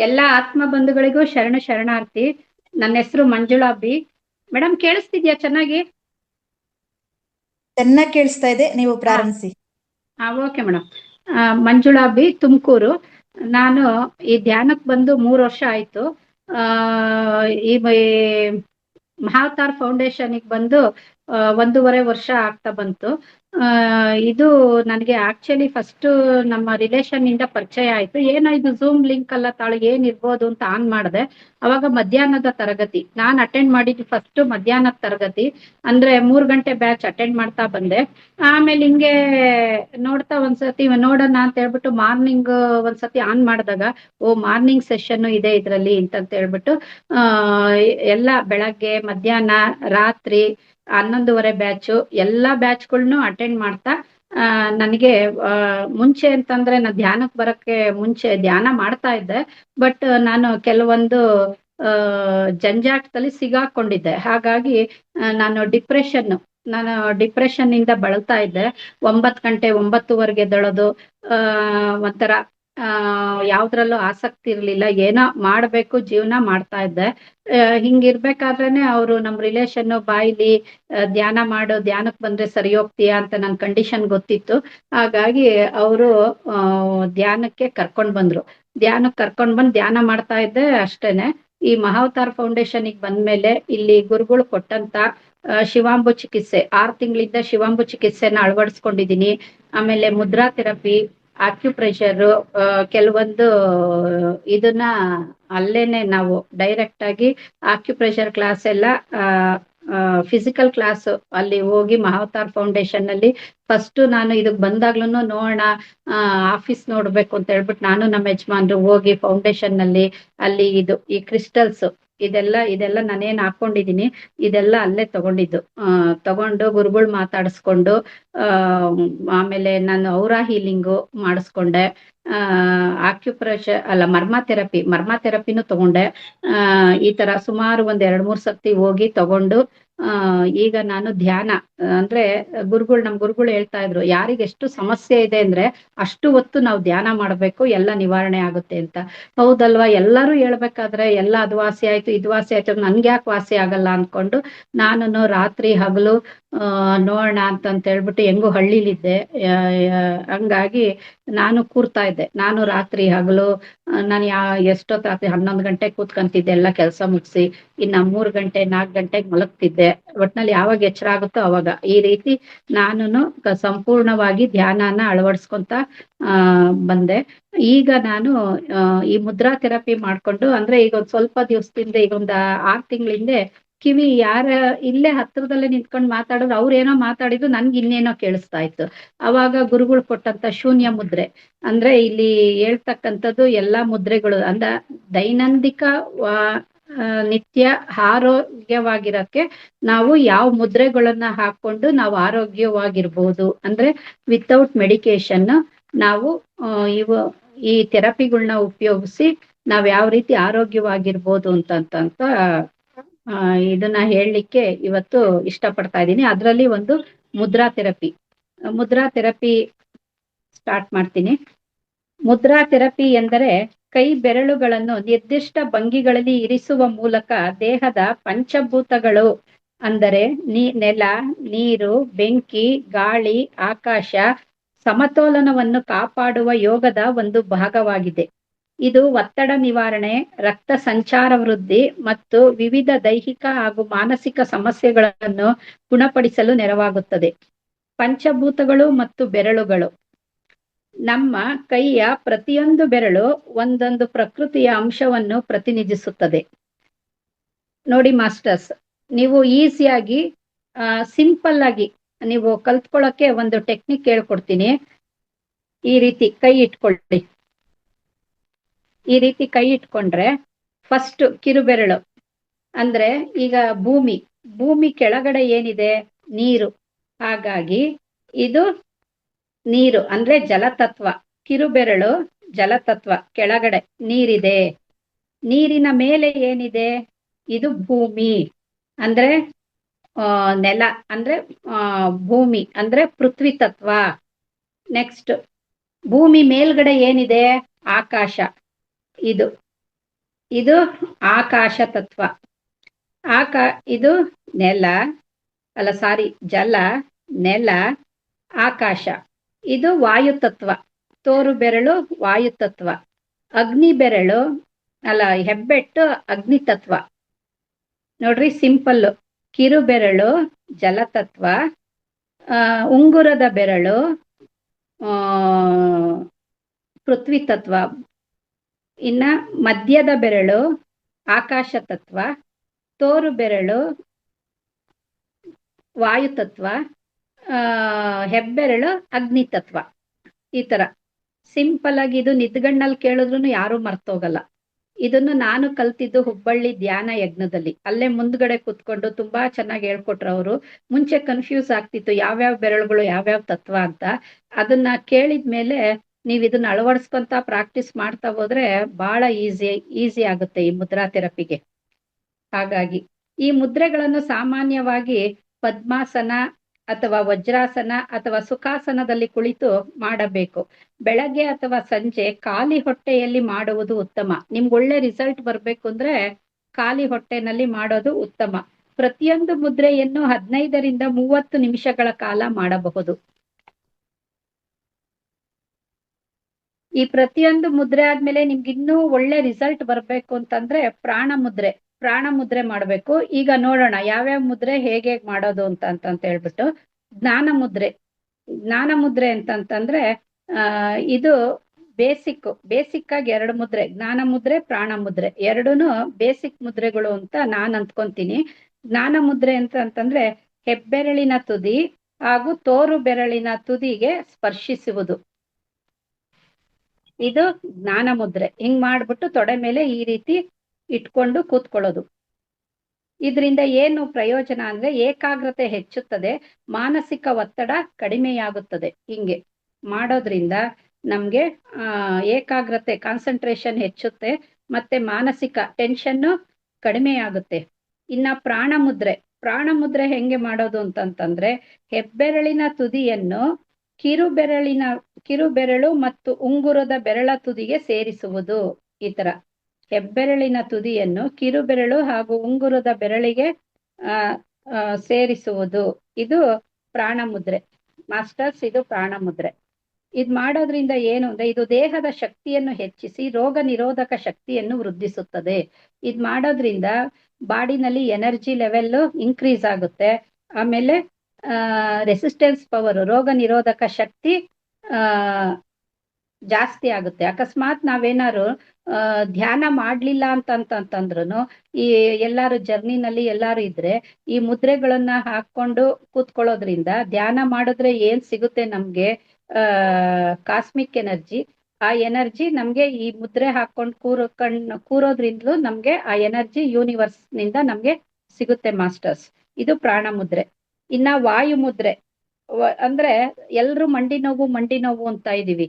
ಎಲ್ಲ ಆತ್ಮ ಬಂಧುಗಳಿಗೂ ಶರಣಾರ್ಥಿ. ನನ್ನ ಹೆಸರು ಮಂಜುಳಾ ಬಿ. ಮೇಡಮ್ ಕೇಳಿಸ್ತಿದ್ಯಾ ಚೆನ್ನಾಗಿ? ಚೆನ್ನಾಗಿ ಕೇಳಿಸ್ತಾ ಇದೆ, ನೀವು ಹಾ ಪ್ರಾರಂಭಿಸಿ. Okay madam. Manjula B, Tumakuru. ನಾನು ಈ ಧ್ಯಾನಕ್ಕೆ ಬಂದು 3 ವರ್ಷ ಆಯ್ತು. ಆ ಈ ಮಹಾವತಾರ್ ಫೌಂಡೇಶನ್ಗೆ ಬಂದು 1.5 ವರ್ಷ ಆಗ್ತಾ ಬಂತು. ಇದು ನನಗೆ ಆಕ್ಚುಲಿ ಫಸ್ಟ್ ನಮ್ಮ ರಿಲೇಷನ್ ಇಂದ ಪರಿಚಯ ಆಯ್ತು. ಏನೋ ಇದು ಝೂಮ್ ಲಿಂಕ್ ಅಲ್ಲ ತಾಳು ಏನಿರ್ಬೋದು ಅಂತ ಆನ್ ಮಾಡಿದೆ. ಅವಾಗ ಮಧ್ಯಾಹ್ನದ ತರಗತಿ ನಾನು ಅಟೆಂಡ್ ಮಾಡಿದ್ದು, ಫಸ್ಟ್ ಮಧ್ಯಾಹ್ನದ ತರಗತಿ ಅಂದ್ರೆ 3 ಗಂಟೆ ಬ್ಯಾಚ್ ಅಟೆಂಡ್ ಮಾಡ್ತಾ ಬಂದೆ. ಆಮೇಲೆ ಹಿಂಗೆ ನೋಡ್ತಾ ಒಂದ್ಸತಿ ನೋಡೋಣ ಅಂತ ಹೇಳ್ಬಿಟ್ಟು ಮಾರ್ನಿಂಗ್ ಒಂದ್ಸತಿ ಆನ್ ಮಾಡಿದಾಗ, ಓ ಮಾರ್ನಿಂಗ್ ಸೆಷನ್ ಇದೆ ಇದ್ರಲ್ಲಿ ಅಂತ ಹೇಳ್ಬಿಟ್ಟು ಆ ಎಲ್ಲ ಬೆಳಗ್ಗೆ ಮಧ್ಯಾಹ್ನ ರಾತ್ರಿ 11:30 ಬ್ಯಾಚು ಎಲ್ಲಾ ಬ್ಯಾಚ್ಗಳ್ನು ಅಟೆಂಡ್ ಮಾಡ್ತಾ ನನಗೆ ಮುಂಚೆ ಅಂತಂದ್ರೆ ನಾನು ಧ್ಯಾನಕ್ಕೆ ಬರಕ್ಕೆ ಮುಂಚೆ ಧ್ಯಾನ ಮಾಡ್ತಾ ಇದ್ದೆ. ಬಟ್ ನಾನು ಕೆಲವೊಂದು ಜಂಜಾಟದಲ್ಲಿ ಸಿಗಾಕೊಂಡಿದ್ದೆ. ಹಾಗಾಗಿ ನಾನು ಡಿಪ್ರೆಷನ್ ಇಂದ ಬಳಲ್ತಾ ಇದ್ದೆ. 9 ಗಂಟೆ 9:30 ಎದ್ದೇಳೋದು, ಒಂಥರ ಯಾವ್ದ್ರಲ್ಲೂ ಆಸಕ್ತಿ ಇರ್ಲಿಲ್ಲ. ಏನೋ ಮಾಡ್ಬೇಕು, ಜೀವನ ಮಾಡ್ತಾ ಇದ್ದೆ. ಹಿಂಗಿರ್ಬೇಕಾದ್ರೇನೆ ಅವರು ನಮ್ ರಿಲೇಷನ್ ಬಾಯ್ಲಿ ಧ್ಯಾನ ಮಾಡು, ಧ್ಯಾನಕ್ಕೆ ಬಂದ್ರೆ ಸರಿ ಹೋಗ್ತೀಯಾ ಅಂತ ನನ್ ಕಂಡೀಷನ್ ಗೊತ್ತಿತ್ತು. ಹಾಗಾಗಿ ಅವರು ಧ್ಯಾನಕ್ಕೆ ಕರ್ಕೊಂಡ್ ಬಂದ್ರು. ಬಂದ್ ಧ್ಯಾನ ಮಾಡ್ತಾ ಇದ್ದೆ ಅಷ್ಟೇನೆ. ಈ ಮಹಾವತಾರ್ ಫೌಂಡೇಶನ್ಗೆ ಬಂದ್ಮೇಲೆ ಇಲ್ಲಿ ಗುರುಗಳು ಕೊಟ್ಟಂತ ಶಿವಾಂಬು ಚಿಕಿತ್ಸೆ 6 ತಿಂಗಳಿಂದ ಶಿವಾಂಬು ಚಿಕಿತ್ಸೆನ ಅಳವಡಿಸ್ಕೊಂಡಿದೀನಿ. ಆಮೇಲೆ ಮುದ್ರಾ ಥೆರಪಿ, ಆಕ್ಯುಪ್ರೆಷರ್, ಕೆಲವೊಂದು ಇದನ್ನ ಅಲ್ಲೇನೆ ನಾವು ಡೈರೆಕ್ಟ್ ಆಗಿ ಆಕ್ಯುಪ್ರೆಷರ್ ಕ್ಲಾಸ್ ಎಲ್ಲ ಫಿಸಿಕಲ್ ಕ್ಲಾಸ್ ಅಲ್ಲಿ ಹೋಗಿ ಮಹಾವತಾರ್ ಫೌಂಡೇಶನ್ ಅಲ್ಲಿ ಫಸ್ಟ್ ನಾನು ಇದಕ್ ಬಂದಾಗ್ಲೂ ನೋಡೋಣ, ಆಫೀಸ್ ನೋಡ್ಬೇಕು ಅಂತ ಹೇಳ್ಬಿಟ್ಟು ನಾನು ನಮ್ಮ ಯಜಮಾನ್ರು ಹೋಗಿ ಫೌಂಡೇಶನ್ ನಲ್ಲಿ ಅಲ್ಲಿ ಈ ಕ್ರಿಸ್ಟಲ್ಸ್ ಇದೆಲ್ಲ ನಾನೇನ್ ಹಾಕೊಂಡಿದೀನಿ ಇದೆಲ್ಲ ಅಲ್ಲೇ ತಗೊಂಡಿದ್ದು. ತಗೊಂಡು ಗುರುಗಳು ಮಾತಾಡಿಸ್ಕೊಂಡು ಆಮೇಲೆ ನಾನು ಔರಾ ಹೀಲಿಂಗು ಮಾಡಿಸ್ಕೊಂಡೆ. ಆಕ್ಯುಪ್ರೆಷರ್ ಅಲ್ಲ, ಮರ್ಮಾ ಥೆರಪಿನೂ ತಗೊಂಡೆ. ಈ ತರ ಸುಮಾರು 1-2-3 ಸತಿ ಹೋಗಿ ತಗೊಂಡು ಈಗ ನಾನು ಧ್ಯಾನ ಅಂದ್ರೆ ನಮ್ ಗುರುಗಳು ಹೇಳ್ತಾ ಇದ್ರು, ಯಾರಿಗೆ ಎಷ್ಟು ಸಮಸ್ಯೆ ಇದೆ ಅಂದ್ರೆ ಅಷ್ಟು ಹೊತ್ತು ನಾವು ಧ್ಯಾನ ಮಾಡ್ಬೇಕು, ಎಲ್ಲ ನಿವಾರಣೆ ಆಗುತ್ತೆ ಅಂತ. ಹೌದಲ್ವಾ? ಎಲ್ಲರೂ ಹೇಳ್ಬೇಕಾದ್ರೆ ಎಲ್ಲ ಅದು ವಾಸಿ ಆಯ್ತು ಇದು ವಾಸಿ ಆಯ್ತು, ನನ್ಗೆ ಯಾಕೆ ವಾಸಿ ಆಗಲ್ಲ ಅನ್ಕೊಂಡು ನಾನು ರಾತ್ರಿ ಹಗಲು ನೋಡೋಣ ಅಂತ ಹೇಳ್ಬಿಟ್ಟು, ಹೆಂಗು ಹಳ್ಳಿಲಿದ್ದೆ, ಹಂಗಾಗಿ ನಾನು ಕೂರ್ತಾ ಇದ್ದೆ. ನಾನು ರಾತ್ರಿ ಹಗಲು ನಾನು ಎಷ್ಟೊತ್ತು ರಾತ್ರಿ 11 ಗಂಟೆ ಕೂತ್ಕೊಂತಿದ್ದೆ ಎಲ್ಲ ಕೆಲಸ ಮುಗಿಸಿ. ಇನ್ನ 3 ಗಂಟೆ 4 ಗಂಟೆಗೆ ಮಲಗ್ತಿದ್ದೆ. ಒಟ್ನಲ್ಲಿ ಯಾವಾಗ ಎಚ್ಚರ ಆಗುತ್ತೋ ಅವಾಗ. ಈ ರೀತಿ ನಾನು ಸಂಪೂರ್ಣವಾಗಿ ಧ್ಯಾನನ ಅಳವಡಿಸ್ಕೊಂತ ಬಂದೆ. ಈಗ ನಾನು ಈ ಮುದ್ರಾ ಥೆರಪಿ ಮಾಡ್ಕೊಂಡು, ಅಂದ್ರೆ ಈಗ ಒಂದ್ ಸ್ವಲ್ಪ ದಿವಸದಿಂದ, ಈಗ ಒಂದ್ 6 ತಿಂಗಳಿಂದ ಕಿವಿ ಯಾರ ಇಲ್ಲೇ ಹತ್ರದಲ್ಲೇ ನಿಂತ್ಕೊಂಡು ಮಾತಾಡಿದ್ರು ಅವ್ರೇನೋ ಮಾತಾಡಿದ್ರು ನನ್ಗೆ ಇನ್ನೇನೋ ಕೇಳಿಸ್ತಾ ಇತ್ತು. ಅವಾಗ ಗುರುಗಳು ಕೊಟ್ಟಂತ ಶೂನ್ಯ ಮುದ್ರೆ, ಅಂದ್ರೆ ಇಲ್ಲಿ ಹೇಳ್ತಕ್ಕಂಥದ್ದು ಎಲ್ಲಾ ಮುದ್ರೆಗಳು ಅಂದ ದೈನಂದಿಕ ನಿತ್ಯ ಆರೋಗ್ಯವಾಗಿರಕ್ಕೆ ನಾವು ಯಾವ ಮುದ್ರೆಗಳನ್ನ ಹಾಕೊಂಡು ನಾವು ಆರೋಗ್ಯವಾಗಿರ್ಬೋದು, ಅಂದ್ರೆ ವಿತೌಟ್ ಮೆಡಿಕೇಶನ್ ನಾವು ಈ ಥೆರಪಿಗಳನ್ನ ಉಪಯೋಗಿಸಿ ನಾವ್ ಯಾವ ರೀತಿ ಆರೋಗ್ಯವಾಗಿರ್ಬೋದು ಅಂತ ಇದನ್ನ ಹೇಳಲಿಕ್ಕೆ ಇವತ್ತು ಇಷ್ಟಪಡ್ತಾ ಇದ್ದೀನಿ. ಅದರಲ್ಲಿ ಒಂದು ಮುದ್ರಾ ಥೆರಪಿ ಸ್ಟಾರ್ಟ್ ಮಾಡ್ತೀನಿ. ಮುದ್ರಾ ಥೆರಪಿ ಎಂದರೆ ಕೈ ಬೆರಳುಗಳನ್ನು ನಿರ್ದಿಷ್ಟ ಭಂಗಿಗಳಲ್ಲಿ ಇರಿಸುವ ಮೂಲಕ ದೇಹದ ಪಂಚಭೂತಗಳು ಅಂದರೆ ನೆಲ, ನೀರು, ಬೆಂಕಿ, ಗಾಳಿ, ಆಕಾಶ ಸಮತೋಲನವನ್ನು ಕಾಪಾಡುವ ಯೋಗದ ಒಂದು ಭಾಗವಾಗಿದೆ. ಇದು ಒತ್ತಡ ನಿವಾರಣೆ, ರಕ್ತ ಸಂಚಾರ ವೃದ್ಧಿ ಮತ್ತು ವಿವಿಧ ದೈಹಿಕ ಹಾಗೂ ಮಾನಸಿಕ ಸಮಸ್ಯೆಗಳನ್ನು ಗುಣಪಡಿಸಲು ನೆರವಾಗುತ್ತದೆ. ಪಂಚಭೂತಗಳು ಮತ್ತು ಬೆರಳುಗಳು. ನಮ್ಮ ಕೈಯ ಪ್ರತಿಯೊಂದು ಬೆರಳು ಒಂದೊಂದು ಪ್ರಕೃತಿಯ ಅಂಶವನ್ನು ಪ್ರತಿನಿಧಿಸುತ್ತದೆ. ನೋಡಿ ಮಾಸ್ಟರ್ಸ್, ನೀವು ಈಸಿಯಾಗಿ ಸಿಂಪಲ್ ಆಗಿ ನೀವು ಕಲ್ತ್ಕೊಳ್ಳೋಕೆ ಒಂದು ಟೆಕ್ನಿಕ್ ಹೇಳ್ಕೊಡ್ತೀನಿ. ಈ ರೀತಿ ಕೈ ಇಟ್ಕೊಳ್ಳಿ. ಈ ರೀತಿ ಕೈ ಇಟ್ಕೊಂಡ್ರೆ ಫಸ್ಟ್ ಕಿರುಬೆರಳು ಅಂದ್ರೆ ಈಗ ಭೂಮಿ ಕೆಳಗಡೆ ಏನಿದೆ? ನೀರು. ಹಾಗಾಗಿ ಇದು ನೀರು ಅಂದ್ರೆ ಜಲತತ್ವ. ಕಿರುಬೆರಳು ಜಲತತ್ವ, ಕೆಳಗಡೆ ನೀರಿದೆ. ನೀರಿನ ಮೇಲೆ ಏನಿದೆ? ಇದು ಭೂಮಿ ಅಂದ್ರೆ ನೆಲ, ಅಂದ್ರೆ ಭೂಮಿ ಅಂದ್ರೆ ಪೃಥ್ವಿ ತತ್ವ. ನೆಕ್ಸ್ಟ್ ಭೂಮಿ ಮೇಲ್ಗಡೆ ಏನಿದೆ? ಆಕಾಶ. ಇದು ಇದು ಆಕಾಶ ತತ್ವ. ಇದು ನೆಲ, ಅಲ್ಲ ಸಾರಿ, ಜಲ, ನೆಲ, ಆಕಾಶ. ಇದು ವಾಯು ತತ್ವ. ತೋರು ಬೆರಳು ವಾಯು ತತ್ವ. ಅಗ್ನಿ ಬೆರಳು, ಅಲ್ಲ ಹೆಬ್ಬೆಟ್ಟು ಅಗ್ನಿ ತತ್ವ. ನೋಡ್ರಿ ಸಿಂಪಲ್. ಕಿರು ಬೆರಳು ಜಲತತ್ವ, ಉಂಗುರದ ಬೆರಳು ಪೃಥ್ವಿ ತತ್ವ. ಇನ್ನ ಮಧ್ಯದ ಬೆರಳು ಆಕಾಶ ತತ್ವ, ತೋರು ಬೆರಳು ವಾಯು ತತ್ವ, ಹೆಬ್ಬೆರಳು ಅಗ್ನಿ ತತ್ವ. ಈ ತರ ಸಿಂಪಲ್ ಆಗಿ ಇದು ನಿದ್ಗಣ್ಣಲ್ಲಿ ಕೇಳಿದ್ರು ಯಾರು ಮರ್ತೋಗಲ್ಲ. ಇದನ್ನು ನಾನು ಕಲ್ತಿದ್ದು ಹುಬ್ಬಳ್ಳಿ ಧ್ಯಾನ ಯಜ್ಞದಲ್ಲಿ. ಅಲ್ಲೇ ಮುಂದ್ಗಡೆ ಕುತ್ಕೊಂಡು ತುಂಬಾ ಚೆನ್ನಾಗಿ ಹೇಳ್ಕೊಟ್ರು ಅವರು. ಮುಂಚೆ ಕನ್ಫ್ಯೂಸ್ ಆಗ್ತಿತ್ತು ಯಾವ್ಯಾವ ಬೆರಳುಗಳು ಯಾವ್ಯಾವ ತತ್ವ ಅಂತ. ಅದನ್ನ ಕೇಳಿದ್ಮೇಲೆ ನೀವ್ ಇದನ್ನ ಅಳವಡಿಸ್ಕೊಂತ ಪ್ರಾಕ್ಟೀಸ್ ಮಾಡ್ತಾ ಹೋದ್ರೆ ಬಹಳ ಈಸಿ ಆಗುತ್ತೆ ಈ ಮುದ್ರಾ ಥೆರಪಿಗೆ. ಹಾಗಾಗಿ ಈ ಮುದ್ರೆಗಳನ್ನು ಸಾಮಾನ್ಯವಾಗಿ ಪದ್ಮಾಸನ ಅಥವಾ ವಜ್ರಾಸನ ಅಥವಾ ಸುಖಾಸನದಲ್ಲಿ ಕುಳಿತು ಮಾಡಬೇಕು. ಬೆಳಗ್ಗೆ ಅಥವಾ ಸಂಜೆ ಖಾಲಿ ಹೊಟ್ಟೆಯಲ್ಲಿ ಮಾಡುವುದು ಉತ್ತಮ. ನಿಮ್ಗೆ ಒಳ್ಳೆ ರಿಸಲ್ಟ್ ಬರ್ಬೇಕು ಅಂದ್ರೆ ಖಾಲಿ ಹೊಟ್ಟೆನಲ್ಲಿ ಮಾಡೋದು ಉತ್ತಮ. ಪ್ರತಿಯೊಂದು ಮುದ್ರೆಯನ್ನು 15ರಿಂದ 30 ನಿಮಿಷಗಳ ಕಾಲ ಮಾಡಬಹುದು. ಈ ಪ್ರತಿಯೊಂದು ಮುದ್ರೆ ಆದ್ಮೇಲೆ ನಿಮ್ಗೆ ಇನ್ನೂ ಒಳ್ಳೆ ರಿಸಲ್ಟ್ ಬರ್ಬೇಕು ಅಂತಂದ್ರೆ ಪ್ರಾಣ ಮುದ್ರೆ ಮಾಡ್ಬೇಕು. ಈಗ ನೋಡೋಣ ಯಾವ್ಯಾವ ಮುದ್ರೆ ಹೇಗೆ ಮಾಡೋದು ಅಂತ ಹೇಳ್ಬಿಟ್ಟು. ಜ್ಞಾನ ಮುದ್ರೆ ಅಂತಂತಂದ್ರೆ ಇದು ಬೇಸಿಕ್ ಆಗಿ 2 ಮುದ್ರೆ, ಜ್ಞಾನ ಮುದ್ರೆ, ಪ್ರಾಣ ಮುದ್ರೆ, ಎರಡೂನು ಬೇಸಿಕ್ ಮುದ್ರೆಗಳು ಅಂತ ನಾನ್ ಅಂದ್ಕೊಂತೀನಿ. ಜ್ಞಾನ ಮುದ್ರೆ ಅಂತಂದ್ರೆ ಹೆಬ್ಬೆರಳಿನ ತುದಿ ಹಾಗೂ ತೋರು ಬೆರಳಿನ ತುದಿಗೆ ಸ್ಪರ್ಶಿಸುವುದು. ಇದು ಜ್ಞಾನ ಮುದ್ರೆ. ಹಿಂಗ್ ಮಾಡ್ಬಿಟ್ಟು ತೊಡೆ ಮೇಲೆ ಈ ರೀತಿ ಇಟ್ಕೊಂಡು ಕೂತ್ಕೊಳ್ಳೋದು. ಇದರಿಂದ ಏನು ಪ್ರಯೋಜನ ಅಂದ್ರೆ ಏಕಾಗ್ರತೆ ಹೆಚ್ಚುತ್ತದೆ, ಮಾನಸಿಕ ಒತ್ತಡ ಕಡಿಮೆಯಾಗುತ್ತದೆ. ಹಿಂಗೆ ಮಾಡೋದ್ರಿಂದ ನಮ್ಗೆ ಏಕಾಗ್ರತೆ, ಕಾನ್ಸಂಟ್ರೇಷನ್ ಹೆಚ್ಚುತ್ತೆ, ಮತ್ತೆ ಮಾನಸಿಕ ಟೆನ್ಷನ್ನು ಕಡಿಮೆಯಾಗುತ್ತೆ. ಇನ್ನ ಪ್ರಾಣ ಮುದ್ರೆ ಹೆಂಗೆ ಮಾಡೋದು ಅಂತಂತಂದ್ರೆ ಹೆಬ್ಬೆರಳಿನ ತುದಿಯನ್ನು ಕಿರುಬೆರಳು ಮತ್ತು ಉಂಗುರದ ಬೆರಳ ತುದಿಗೆ ಸೇರಿಸುವುದು. ಈ ತರ ಹೆಬ್ಬೆರಳಿನ ತುದಿಯನ್ನು ಕಿರುಬೆರಳು ಹಾಗೂ ಉಂಗುರದ ಬೆರಳಿಗೆ ಸೇರಿಸುವುದು. ಇದು ಪ್ರಾಣ ಮುದ್ರೆ ಮಾಸ್ಟರ್ಸ್. ಇದು ಪ್ರಾಣ ಮುದ್ರೆ. ಇದ್ ಮಾಡೋದ್ರಿಂದ ಏನು ಅಂದ್ರೆ ಇದು ದೇಹದ ಶಕ್ತಿಯನ್ನು ಹೆಚ್ಚಿಸಿ ರೋಗ ನಿರೋಧಕ ಶಕ್ತಿಯನ್ನು ವೃದ್ಧಿಸುತ್ತದೆ. ಇದ್ ಮಾಡೋದ್ರಿಂದ ಬಾಡಿನಲ್ಲಿ ಎನರ್ಜಿ ಲೆವೆಲ್ ಇನ್ಕ್ರೀಸ್ ಆಗುತ್ತೆ. ಆಮೇಲೆ ರೆಸಿಸ್ಟೆನ್ಸ್ ಪವರ್, ರೋಗ ನಿರೋಧಕ ಶಕ್ತಿ ಜಾಸ್ತಿ ಆಗುತ್ತೆ. ಅಕಸ್ಮಾತ್ ನಾವೇನಾದ್ರು ಧ್ಯಾನ ಮಾಡ್ಲಿಲ್ಲ ಅಂತಂದ್ರೂ ಈ ಎಲ್ಲಾರು ಜರ್ನಿನಲ್ಲಿ ಎಲ್ಲಾರು ಇದ್ರೆ ಈ ಮುದ್ರೆಗಳನ್ನ ಹಾಕೊಂಡು ಕೂತ್ಕೊಳ್ಳೋದ್ರಿಂದ ಧ್ಯಾನ ಮಾಡಿದ್ರೆ ಏನ್ ಸಿಗುತ್ತೆ ನಮ್ಗೆ ಕಾಸ್ಮಿಕ್ ಎನರ್ಜಿ. ಆ ಎನರ್ಜಿ ನಮ್ಗೆ ಈ ಮುದ್ರೆ ಹಾಕೊಂಡು ಕೂರೋದ್ರಿಂದಲೂ ನಮ್ಗೆ ಆ ಎನರ್ಜಿ ಯೂನಿವರ್ಸ್ ನಿಂದ ನಮ್ಗೆ ಸಿಗುತ್ತೆ ಮಾಸ್ಟರ್ಸ್. ಇದು ಪ್ರಾಣ ಮುದ್ರೆ. ಇನ್ನ ವಾಯು ಮುದ್ರೆ ಅಂದ್ರೆ ಎಲ್ರು ಮಂಡಿ ನೋವು ಅಂತ ಇದೀವಿ.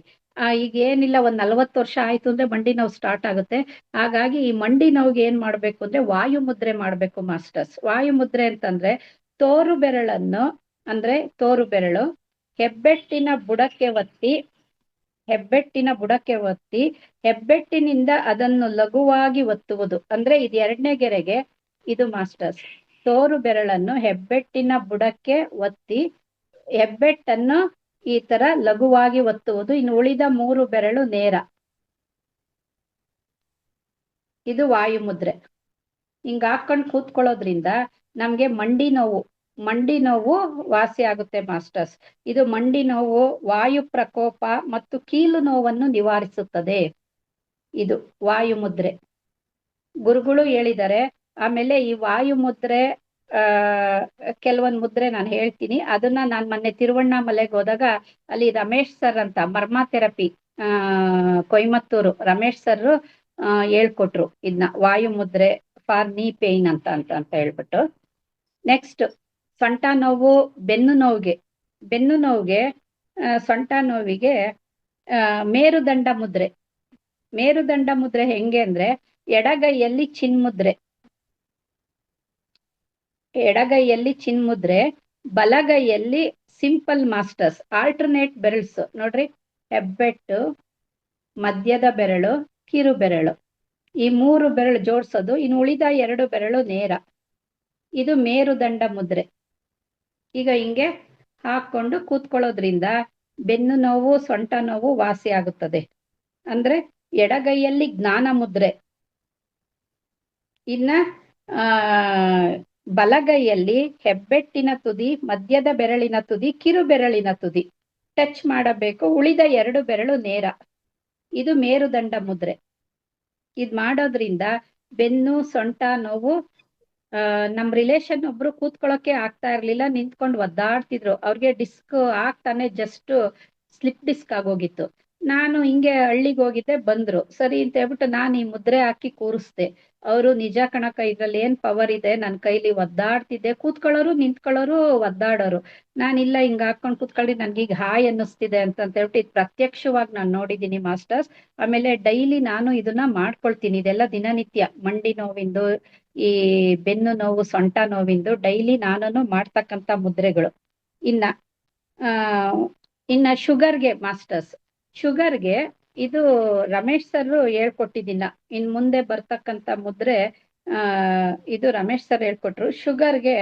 ಈಗ ಏನಿಲ್ಲ, 40 ವರ್ಷ ಆಯ್ತು ಅಂದ್ರೆ ಮಂಡಿ ನೋವು ಸ್ಟಾರ್ಟ್ ಆಗುತ್ತೆ. ಹಾಗಾಗಿ ಈ ಮಂಡಿ ನೋವಿಗೆ ಏನ್ ಮಾಡ್ಬೇಕು ಅಂದ್ರೆ ವಾಯು ಮುದ್ರೆ ಮಾಡ್ಬೇಕು ಮಾಸ್ಟರ್ಸ್. ವಾಯು ಮುದ್ರೆ ಅಂತಂದ್ರೆ ತೋರು ಬೆರಳು ಹೆಬ್ಬೆಟ್ಟಿನ ಬುಡಕ್ಕೆ ಒತ್ತಿ ಹೆಬ್ಬೆಟ್ಟಿನಿಂದ ಅದನ್ನು ಲಘುವಾಗಿ ಒತ್ತುವುದು. ಅಂದ್ರೆ ಇದು 2ನೇ ಗೆರೆಗೆ ಇದು ಮಾಸ್ಟರ್ಸ್. ತೋರು ಬೆರಳನ್ನು ಹೆಬ್ಬೆಟ್ಟಿನ ಬುಡಕ್ಕೆ ಒತ್ತಿ ಹೆಬ್ಬೆಟ್ಟನ್ನು ಈ ತರ ಲಘುವಾಗಿ ಒತ್ತುವುದು. ಇನ್ನು ಉಳಿದ 3 ಬೆರಳು ನೇರ. ಇದು ವಾಯು ಮುದ್ರೆ. ಹಿಂಗ ಹಾಕೊಂಡು ಕೂತ್ಕೊಳ್ಳೋದ್ರಿಂದ ನಮ್ಗೆ ಮಂಡಿ ನೋವು ವಾಸಿ ಆಗುತ್ತೆ ಮಾಸ್ಟರ್ಸ್. ಇದು ಮಂಡಿ ನೋವು, ವಾಯು ಪ್ರಕೋಪ ಮತ್ತು ಕೀಲು ನೋವನ್ನು ನಿವಾರಿಸುತ್ತದೆ. ಇದು ವಾಯು ಮುದ್ರೆ ಗುರುಗಳು ಹೇಳಿದ್ದಾರೆ. ಆಮೇಲೆ ಈ ವಾಯು ಮುದ್ರೆ ಕೆಲವೊಂದು ಮುದ್ರೆ ನಾನು ಹೇಳ್ತೀನಿ. ಅದನ್ನ ನಾನು ಮೊನ್ನೆ ತಿರುವಣ್ಣಾಮಲೆಗೆ ಹೋದಾಗ ಅಲ್ಲಿ ರಮೇಶ್ ಸರ್ ಅಂತ ಮರ್ಮಾ ಥೆರಪಿ ಕೊಯಮತ್ತೂರು ರಮೇಶ್ ಸರ್ ಹೇಳ್ಕೊಟ್ರು ಇದನ್ನ, ವಾಯು ಮುದ್ರೆ ಫಾರ್ ನೀ ಪೇನ್ ಅಂತ ಹೇಳ್ಬಿಟ್ಟು. ನೆಕ್ಸ್ಟ್ ಸೊಂಟ ನೋವು, ಬೆನ್ನು ನೋವಿಗೆ ಸೊಂಟ ನೋವಿಗೆ ಮೇರುದಂಡ ಮುದ್ರೆ ಹೆಂಗೆ ಅಂದ್ರೆ ಎಡಗೈಯಲ್ಲಿ ಚಿನ್ಮುದ್ರೆ, ಬಲಗೈಯಲ್ಲಿ ಸಿಂಪಲ್ ಮಾಸ್ಟರ್ಸ್. ಆಲ್ಟರ್ನೇಟ್ ಬೆರಳ್ಸ್ ನೋಡ್ರಿ, ಹೆಬ್ಬೆಟ್ಟು, ಮಧ್ಯದ ಬೆರಳು, ಕಿರು ಬೆರಳು. ಈ 3 ಬೆರಳು ಜೋಡಿಸೋದು, ಇನ್ನು ಉಳಿದ 2 ಬೆರಳು ನೇರ. ಇದು ಮೇರುದಂಡ ಮುದ್ರೆ. ಈಗ ಹಿಂಗೆ ಹಾಕೊಂಡು ಕೂತ್ಕೊಳ್ಳೋದ್ರಿಂದ ಬೆನ್ನು ನೋವು, ಸೊಂಟ ನೋವು ವಾಸಿ ಆಗುತ್ತದೆ. ಅಂದ್ರೆ ಎಡಗೈಯಲ್ಲಿ ಜ್ಞಾನ ಮುದ್ರೆ, ಇನ್ನ ಆ ಬಲಗೈಯಲ್ಲಿ ಹೆಬ್ಬೆಟ್ಟಿನ ತುದಿ, ಮಧ್ಯದ ಬೆರಳಿನ ತುದಿ, ಕಿರು ಬೆರಳಿನ ತುದಿ ಟಚ್ ಮಾಡಬೇಕು. ಉಳಿದ 2 ಬೆರಳು ನೇರ. ಇದು ಮೇರುದಂಡ ಮುದ್ರೆ. ಇದ್ ಮಾಡೋದ್ರಿಂದ ಬೆನ್ನು ಸೊಂಟ ನೋವು. ನಮ್ ರಿಲೇಷನ್ ಒಬ್ರು ಕೂತ್ಕೊಳ್ಳೋಕೆ ಆಗ್ತಾ ಇರ್ಲಿಲ್ಲ, ನಿಂತ್ಕೊಂಡು ಒದ್ದಾಡ್ತಿದ್ರು. ಅವ್ರಿಗೆ ಡಿಸ್ಕ್ ಆಗ್ತಾನೆ ಜಸ್ಟ್ ಸ್ಲಿಪ್ ಡಿಸ್ಕ್ ಆಗೋಗಿತ್ತು. ನಾನು ಹಿಂಗೆ ಹಳ್ಳಿಗೆ ಹೋಗಿದ್ದೆ, ಬಂದ್ರು. ಸರಿ ಅಂತ ಹೇಳ್ಬಿಟ್ಟು ನಾನು ಈ ಮುದ್ರೆ ಹಾಕಿ ಕೂರಿಸ್ದೆ. ಅವರು ನಿಜ ಕಣಕ, ಇದ್ರಲ್ಲಿ ಏನ್ ಪವರ್ ಇದೆ, ನನ್ ಕೈಲಿ ಒದ್ದಾಡ್ತಿದ್ದೆ. ಕೂತ್ಕೊಳ್ಳೋರು ನಿಂತ್ಕೊಳ್ಳೋರು ಒದ್ದಾಡೋರು. ನಾನಿಲ್ಲ, ಹಿಂಗ ಹಾಕೊಂಡ್ ಕೂತ್ಕೊಳ್ಳಿ, ನನ್ಗೀಗ ಹಾಯ್ ಅನ್ನಿಸ್ತಿದೆ ಅಂತ ಹೇಳ್ಬಿಟ್ಟು ಇದು ಪ್ರತ್ಯಕ್ಷವಾಗಿ ನಾನು ನೋಡಿದೀನಿ ಮಾಸ್ಟರ್ಸ್. ಆಮೇಲೆ ಡೈಲಿ ನಾನು ಇದನ್ನ ಮಾಡ್ಕೊಳ್ತೀನಿ. ಇದೆಲ್ಲ ದಿನನಿತ್ಯ. ಮಂಡಿ ನೋವಿಂದು, ಈ ಬೆನ್ನು ನೋವು, ಸೊಂಟ ನೋವಿಂದು ಡೈಲಿ ನಾನು ಮಾಡ್ತಕ್ಕಂತ ಮುದ್ರೆಗಳು. ಇನ್ನ ಶುಗರ್ಗೆ ಮಾಸ್ಟರ್ಸ್, ಶುಗರ್ಗೆ ಇದು ರಮೇಶ್ ಸರ್ ಹೇಳ್ಕೊಟ್ಟಿದ್ದೀನ. ಇನ್ ಮುಂದೆ ಬರ್ತಕ್ಕಂತ ಮುದ್ರೆ ಇದು ರಮೇಶ್ ಸರ್ ಹೇಳ್ಕೊಟ್ರು. ಶುಗರ್ಗೆ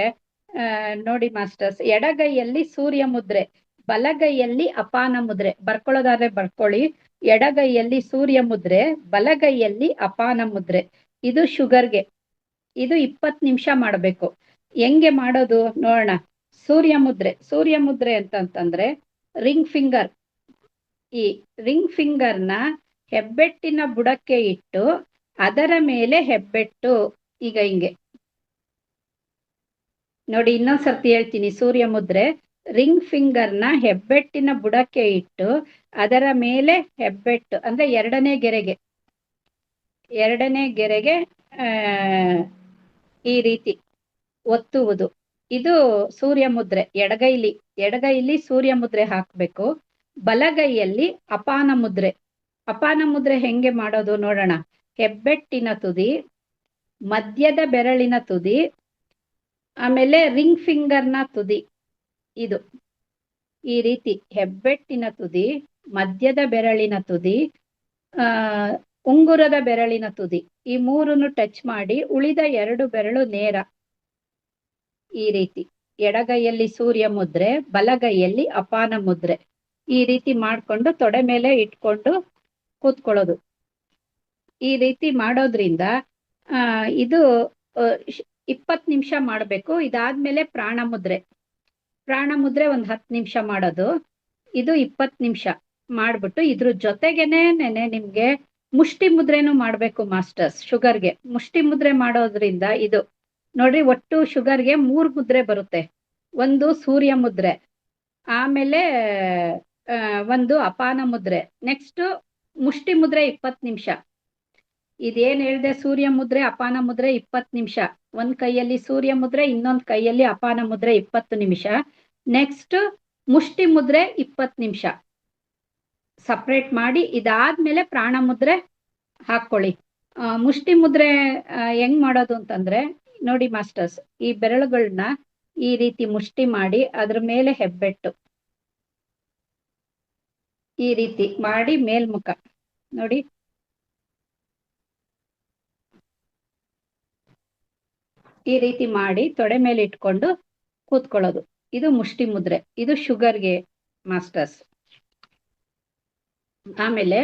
ನೋಡಿ ಮಾಸ್ಟರ್ಸ್, ಎಡಗೈಯಲ್ಲಿ ಸೂರ್ಯ ಮುದ್ರೆ, ಬಲಗೈಯಲ್ಲಿ ಅಪಾನ ಮುದ್ರೆ. ಬರ್ಕೊಳ್ಳೋದಾದ್ರೆ ಬರ್ಕೊಳ್ಳಿ. ಎಡಗೈಯಲ್ಲಿ ಸೂರ್ಯ ಮುದ್ರೆ, ಬಲಗೈಯಲ್ಲಿ ಅಪಾನ ಮುದ್ರೆ. ಇದು ಶುಗರ್ಗೆ. ಇದು 20 ನಿಮಿಷ ಮಾಡಬೇಕು. ಹೆಂಗೆ ಮಾಡೋದು ನೋಡೋಣ. ಸೂರ್ಯ ಮುದ್ರೆ, ಸೂರ್ಯ ಮುದ್ರೆ ಅಂತಂದ್ರೆ ರಿಂಗ್ ಫಿಂಗರ್. ಈ ರಿಂಗ್ ಫಿಂಗರ್ನ ಹೆಬ್ಬೆಟ್ಟಿನ ಬುಡಕ್ಕೆ ಇಟ್ಟು ಅದರ ಮೇಲೆ ಹೆಬ್ಬೆಟ್ಟು ಈಗ ಹಿಂಗೆ ನೋಡಿ. ಇನ್ನೊಂದ್ಸರ್ತಿ ಹೇಳ್ತೀನಿ. ಸೂರ್ಯ ಮುದ್ರೆ, ರಿಂಗ್ ಫಿಂಗರ್ನ ಹೆಬ್ಬೆಟ್ಟಿನ ಬುಡಕ್ಕೆ ಇಟ್ಟು ಅದರ ಮೇಲೆ ಹೆಬ್ಬೆಟ್ಟು ಅಂದ್ರೆ ಎರಡನೇ ಗೆರೆಗೆ ಈ ರೀತಿ ಒತ್ತುವುದು. ಇದು ಸೂರ್ಯ ಮುದ್ರೆ. ಎಡಗೈಲಿ ಸೂರ್ಯ ಮುದ್ರೆ ಹಾಕ್ಬೇಕು. ಬಲಗೈಯಲ್ಲಿ ಅಪಾನ ಮುದ್ರೆ. ಅಪಾನ ಮುದ್ರೆ ಹೆಂಗೆ ಮಾಡೋದು ನೋಡೋಣ. ಹೆಬ್ಬೆಟ್ಟಿನ ತುದಿ, ಮಧ್ಯದ ಬೆರಳಿನ ತುದಿ, ಆಮೇಲೆ ರಿಂಗ್ ಫಿಂಗರ್ನ ತುದಿ. ಇದು ಈ ರೀತಿ ಹೆಬ್ಬೆಟ್ಟಿನ ತುದಿ, ಮಧ್ಯದ ಬೆರಳಿನ ತುದಿ, ಉಂಗುರದ ಬೆರಳಿನ ತುದಿ, ಈ ಮೂರನ್ನು ಟಚ್ ಮಾಡಿ ಉಳಿದ 2 ಬೆರಳು ನೇರ. ಈ ರೀತಿ ಎಡಗೈಯಲ್ಲಿ ಸೂರ್ಯ ಮುದ್ರೆ, ಬಲಗೈಯಲ್ಲಿ ಅಪಾನ ಮುದ್ರೆ. ಈ ರೀತಿ ಮಾಡ್ಕೊಂಡು ತೊಡೆ ಮೇಲೆ ಇಟ್ಕೊಂಡು ಕೂತ್ಕೊಳ್ಳೋದು. ಈ ರೀತಿ ಮಾಡೋದ್ರಿಂದ ಇದು 20 ನಿಮಿಷ ಮಾಡಬೇಕು. ಇದಾದ್ಮೇಲೆ ಪ್ರಾಣ ಮುದ್ರೆ. ಪ್ರಾಣ ಮುದ್ರೆ ಒಂದು 10 ನಿಮಿಷ ಮಾಡೋದು. ಇದು 20 ನಿಮಿಷ ಮಾಡ್ಬಿಟ್ಟು ಇದ್ರ ಜೊತೆಗೇನೆ ನಿಮ್ಗೆ ಮುಷ್ಟಿ ಮುದ್ರೆನೂ ಮಾಡ್ಬೇಕು ಮಾಸ್ಟರ್ಸ್. ಶುಗರ್ಗೆ ಮುಷ್ಟಿ ಮುದ್ರೆ ಮಾಡೋದ್ರಿಂದ ಇದು ನೋಡ್ರಿ, ಒಟ್ಟು ಶುಗರ್ಗೆ 3 ಮುದ್ರೆ ಬರುತ್ತೆ. ಒಂದು ಸೂರ್ಯ ಮುದ್ರೆ, ಆಮೇಲೆ ಒಂದು ಅಪಾನ ಮುದ್ರೆ, ನೆಕ್ಸ್ಟ್ ಮುಷ್ಟಿ ಮುದ್ರೆ 20 ನಿಮಿಷ. ಇದೇನ್ ಹೇಳ್ದೆ, ಸೂರ್ಯ ಮುದ್ರೆ ಅಪಾನ ಮುದ್ರೆ 20 ನಿಮಿಷ. ಒಂದ್ ಕೈಯಲ್ಲಿ ಸೂರ್ಯ ಮುದ್ರೆ, ಇನ್ನೊಂದ್ ಕೈಯಲ್ಲಿ ಅಪಾನ ಮುದ್ರೆ 20 ನಿಮಿಷ. ನೆಕ್ಸ್ಟ್ ಮುಷ್ಟಿ ಮುದ್ರೆ 20 ನಿಮಿಷ ಸಪ್ರೇಟ್ ಮಾಡಿ. ಇದಾದ್ಮೇಲೆ ಪ್ರಾಣ ಮುದ್ರೆ ಹಾಕೊಳ್ಳಿ. ಮುಷ್ಟಿ ಮುದ್ರೆ ಹೆಂಗ್ ಮಾಡೋದು ಅಂತಂದ್ರೆ ನೋಡಿ ಮಾಸ್ಟರ್ಸ್, ಈ ಬೆರಳುಗಳನ್ನ ಈ ರೀತಿ ಮುಷ್ಟಿ ಮಾಡಿ ಅದ್ರ ಮೇಲೆ ಹೆಬ್ಬೆಟ್ಟು ಈ ರೀತಿ ಮಾಡಿ ಮೇಲ್ಮುಖ ನೋಡಿ. ಈ ರೀತಿ ಮಾಡಿ ತೊಡೆ ಮೇಲೆ ಇಟ್ಕೊಂಡು ಕೂತ್ಕೊಳ್ಳೋದು. ಇದು ಮುಷ್ಟಿ ಮುದ್ರೆ. ಇದು ಶುಗರ್ಗೆ ಮಾಸ್ಟರ್ಸ್. ಆಮೇಲೆ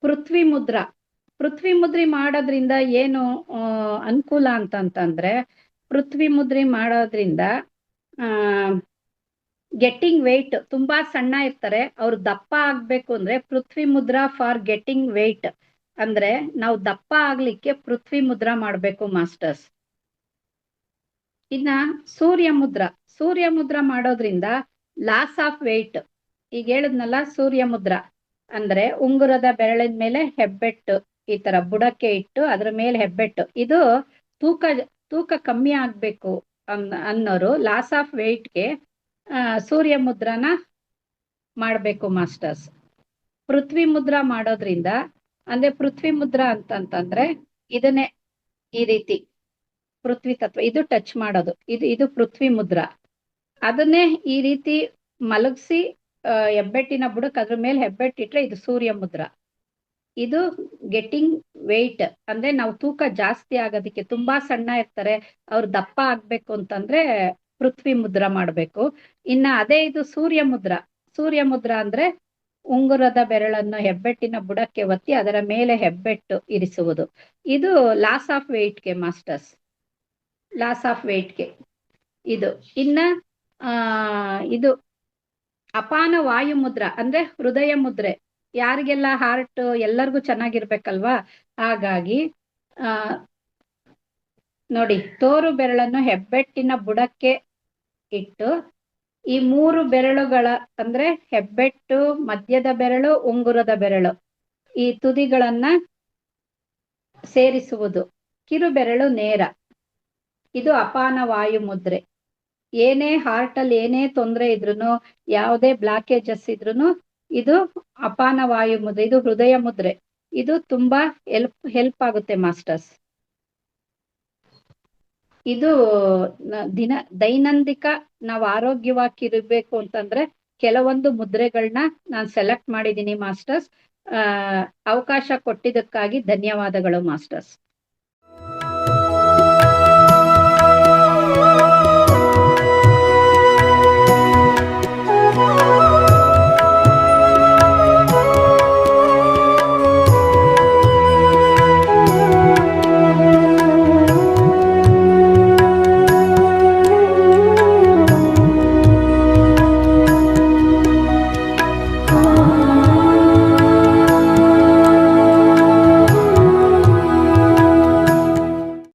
ಪೃಥ್ವಿ ಮುದ್ರಾ. ಪೃಥ್ವಿ ಮುದ್ರಿ ಮಾಡೋದ್ರಿಂದ ಏನು ಅನುಕೂಲ ಅಂತಂದ್ರೆ, ಪೃಥ್ವಿ ಮುದ್ರಿ ಮಾಡೋದ್ರಿಂದ ಗೆಟ್ಟಿಂಗ್ ವೆಯ್ಟ್, ತುಂಬಾ ಸಣ್ಣ ಇರ್ತಾರೆ ಅವ್ರು ದಪ್ಪ ಆಗ್ಬೇಕು ಅಂದ್ರೆ ಪೃಥ್ವಿ ಮುದ್ರಾ ಫಾರ್ ಗೆಟ್ಟಿಂಗ್ ವೆಯ್ಟ್. ಅಂದ್ರೆ ನಾವು ದಪ್ಪ ಆಗ್ಲಿಕ್ಕೆ ಪೃಥ್ವಿ ಮುದ್ರಾ ಮಾಡ್ಬೇಕು ಮಾಸ್ಟರ್ಸ್. ಇನ್ನ ಸೂರ್ಯ ಮುದ್ರಾ ಮಾಡೋದ್ರಿಂದ ಲಾಸ್ ಆಫ್ ವೆಯ್ಟ್. ಈಗ ಹೇಳಿದ್ನಲ್ಲ, ಸೂರ್ಯ ಮುದ್ರಾ ಅಂದ್ರೆ ಉಂಗುರದ ಬೆರಳಿನ ಮೇಲೆ ಹೆಬ್ಬೆಟ್ಟು ಈ ತರ ಬುಡಕ್ಕೆ ಇಟ್ಟು ಅದ್ರ ಮೇಲೆ ಹೆಬ್ಬೆಟ್ಟು. ಇದು ತೂಕ ಕಮ್ಮಿ ಆಗ್ಬೇಕು ಅನ್ನೋರು ಲಾಸ್ ಆಫ್ ವೆಯ್ಟ್ಗೆ ಸೂರ್ಯ ಮುದ್ರಾನ ಮಾಡ್ಬೇಕು ಮಾಸ್ಟರ್ಸ್. ಪೃಥ್ವಿ ಮುದ್ರಾ ಮಾಡೋದ್ರಿಂದ, ಅಂದ್ರೆ ಪೃಥ್ವಿ ಮುದ್ರಾ ಅಂತಂದ್ರೆ ಇದನ್ನೇ ಈ ರೀತಿ ಪೃಥ್ವಿ ತತ್ವ ಇದು ಟಚ್ ಮಾಡೋದು. ಇದು ಪೃಥ್ವಿ ಮುದ್ರಾ. ಅದನ್ನೇ ಈ ರೀತಿ ಮಲಗಿಸಿ ಹೆಬ್ಬೆಟ್ಟಿನ ಬುಡಕ್ ಅದ್ರ ಮೇಲೆ ಹೆಬ್ಬೆಟ್ಟಿಟ್ರೆ ಇದು ಸೂರ್ಯ ಮುದ್ರಾ. ಇದು ಗೆಟಿಂಗ್ ವೆಯ್ಟ್, ಅಂದ್ರೆ ನಾವು ತೂಕ ಜಾಸ್ತಿ ಆಗೋದಕ್ಕೆ, ತುಂಬಾ ಸಣ್ಣ ಇರ್ತಾರೆ ಅವ್ರು ದಪ್ಪ ಆಗ್ಬೇಕು ಅಂತಂದ್ರೆ ಪೃಥ್ವಿ ಮುದ್ರಾ ಮಾಡ್ಬೇಕು. ಇನ್ನ ಅದೇ ಇದು ಸೂರ್ಯ ಮುದ್ರಾ. ಸೂರ್ಯ ಮುದ್ರಾ ಅಂದ್ರೆ ಉಂಗುರದ ಬೆರಳನ್ನು ಹೆಬ್ಬೆಟ್ಟಿನ ಬುಡಕ್ಕೆ ಒತ್ತಿ ಅದರ ಮೇಲೆ ಹೆಬ್ಬೆಟ್ಟು ಇರಿಸುವುದು. ಇದು ಲಾಸ್ ಆಫ್ ವೆಯ್ಟ್ಗೆ ಮಾಸ್ಟರ್ಸ್, ಲಾಸ್ ಆಫ್ ವೆಯ್ಟ್ಗೆ ಇದು. ಇನ್ನ ಆ ಇದು ಅಪಾನ ವಾಯು ಮುದ್ರಾ ಅಂದ್ರೆ ಹೃದಯ ಮುದ್ರೆ. ಯಾರಿಗೆಲ್ಲ ಹಾರ್ಟ್ ಎಲ್ಲರಿಗೂ ಚೆನ್ನಾಗಿರ್ಬೇಕಲ್ವಾ, ಹಾಗಾಗಿ ಆ ನೋಡಿ, ತೋರು ಬೆರಳನ್ನು ಹೆಬ್ಬೆಟ್ಟಿನ ಬುಡಕ್ಕೆ ಇಟ್ಟು ಈ ಮೂರು ಬೆರಳುಗಳ ಅಂದ್ರೆ ಹೆಬ್ಬೆಟ್ಟು, ಮಧ್ಯದ ಬೆರಳು, ಉಂಗುರದ ಬೆರಳು, ಈ ತುದಿಗಳನ್ನ ಸೇರಿಸುವುದು. ಕಿರುಬೆರಳು ನೇರ. ಇದು ಅಪಾನ ವಾಯು ಮುದ್ರೆ. ಏನೇ ಹಾರ್ಟ್ ಅಲ್ಲಿ ಏನೇ ತೊಂದರೆ ಇದ್ರೂ, ಯಾವುದೇ ಬ್ಲಾಕೇಜಸ್ ಇದ್ರೂ ಇದು ಅಪಾನ ವಾಯು ಮುದ್ರೆ, ಇದು ಹೃದಯ ಮುದ್ರೆ. ಇದು ತುಂಬಾ ಹೆಲ್ಪ್ ಆಗುತ್ತೆ ಮಾಸ್ಟರ್ಸ್. ಇದು ದೈನಂದಿಕ ನಾವು ಆರೋಗ್ಯವಾಗಿರ್ಬೇಕು ಅಂತಂದ್ರೆ ಕೆಲವೊಂದು ಮುದ್ರೆಗಳನ್ನ ನಾನು ಸೆಲೆಕ್ಟ್ ಮಾಡಿದ್ದೀನಿ ಮಾಸ್ಟರ್ಸ್. ಅವಕಾಶ ಕೊಟ್ಟಿದ್ದಕ್ಕಾಗಿ ಧನ್ಯವಾದಗಳು ಮಾಸ್ಟರ್ಸ್.